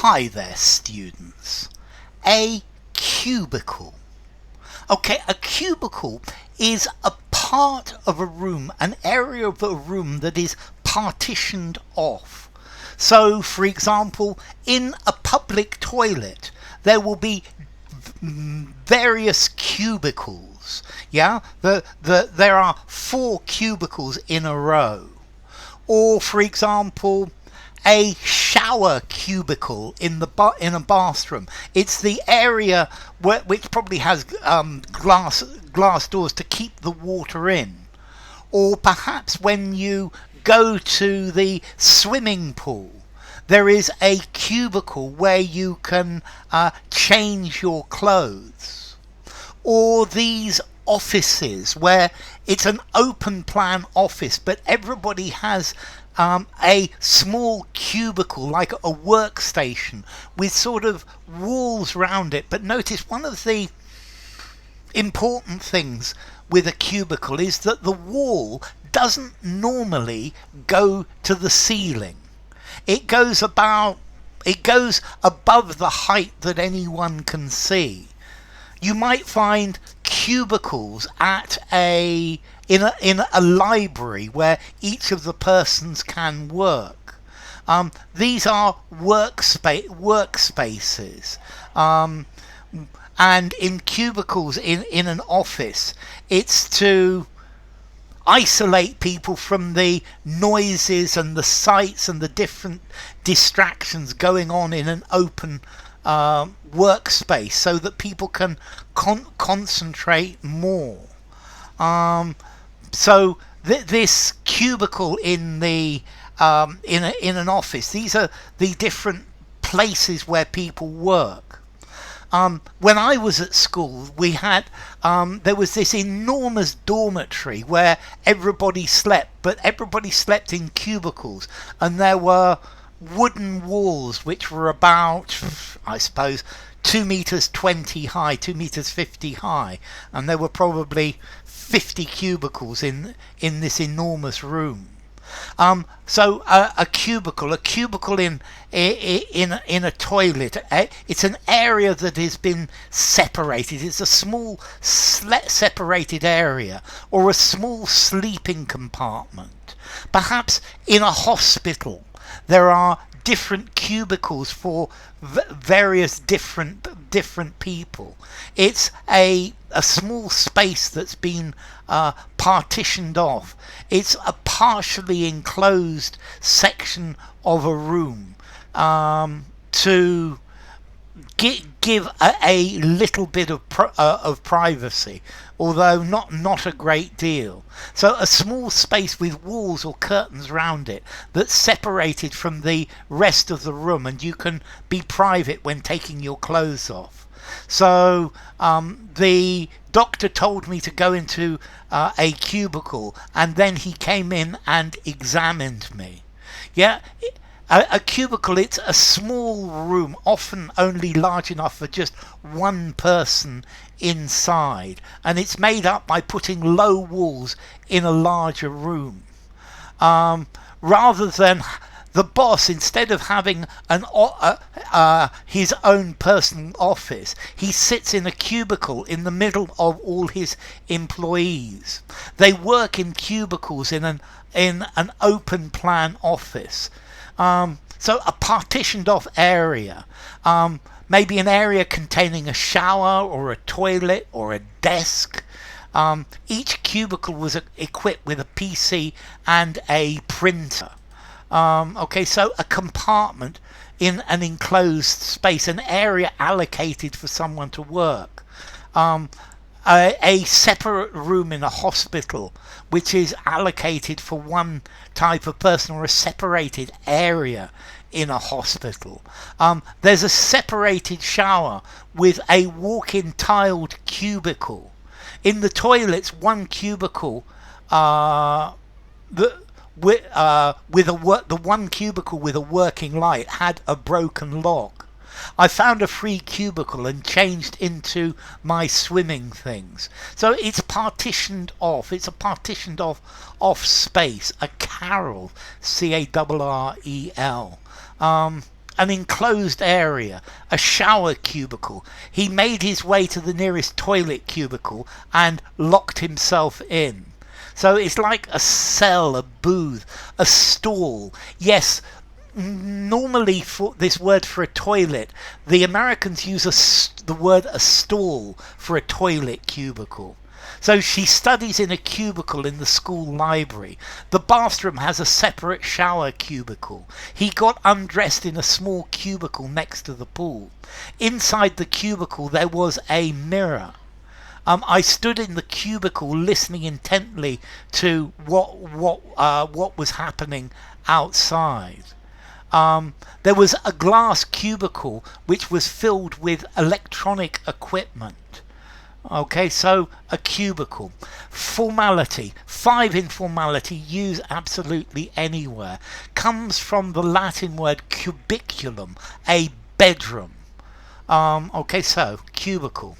Hi there, students. A cubicle. Okay, a cubicle is a part of a room, an area of a room that is partitioned off. So, for example, in a public toilet, there will be various cubicles. Yeah, there are 4 cubicles in a row. Or, for example, a shower cubicle in a bathroom. It's the area which probably has glass doors to keep the water in. Or perhaps when you go to the swimming pool, there is a cubicle where you can change your clothes. Or these offices where it's an open plan office, but everybody has a small cubicle, like a workstation, with sort of walls round it. But notice one of the important things with a cubicle is that the wall doesn't normally go to the ceiling. It goes above the height that anyone can see. You might find cubicles in a library where each of the persons can work. These are workspaces. And in cubicles in an office, it's to isolate people from the noises and the sights and the different distractions going on in an open workspace, so that people can concentrate more. So this cubicle in an office, these are the different places where people work. When I was at school, we had there was this enormous dormitory where everybody slept, but everybody slept in cubicles, and there were wooden walls which were about, I suppose, 2 meters 20 high, 2 meters 50 high, and there were probably 50 cubicles in this enormous room. So a cubicle in a toilet, it's an area that has been separated. It's a small separated area, or a small sleeping compartment. Perhaps in a hospital there are different cubicles for various different people. It's a small space that's been partitioned off. It's a partially enclosed section of a room to give a little bit of privacy, although not a great deal. So a small space with walls or curtains round it that's separated from the rest of the room, and you can be private when taking your clothes off. So the doctor told me to go into a cubicle, and then he came in and examined me. Yeah. A cubicle, it's a small room, often only large enough for just one person inside, and it's made up by putting low walls in a larger room. Rather than the boss, instead of having his own personal office, he sits in a cubicle in the middle of all his employees. They work in cubicles in an open plan office. So a partitioned off area, maybe an area containing a shower or a toilet or a desk. Each cubicle was equipped with a PC and a printer. Okay, so a compartment in an enclosed space, an area allocated for someone to work. A separate room in a hospital which is allocated for one type of person, or a separated area in a hospital. There's a separated shower with a walk-in tiled cubicle. In the toilets, one cubicle the one cubicle with a working light had a broken lock. I found a free cubicle and changed into my swimming things. So it's partitioned off. It's a partitioned off space. A carrel, Carrel. an enclosed area, a shower cubicle. He made his way to the nearest toilet cubicle and locked himself in. So it's like a cell, a booth, a stall. Yes, normally for this word for a toilet, the Americans use the word a stall for a toilet cubicle. So she studies in a cubicle in the school library. The bathroom has a separate shower cubicle. He got undressed in a small cubicle next to the pool. Inside the cubicle there was a mirror. I stood in the cubicle listening intently to what was happening outside. There was a glass cubicle which was filled with electronic equipment. Okay, so a cubicle. Formality. 5 in formality, use absolutely anywhere. Comes from the Latin word cubiculum, a bedroom. Okay, so cubicle.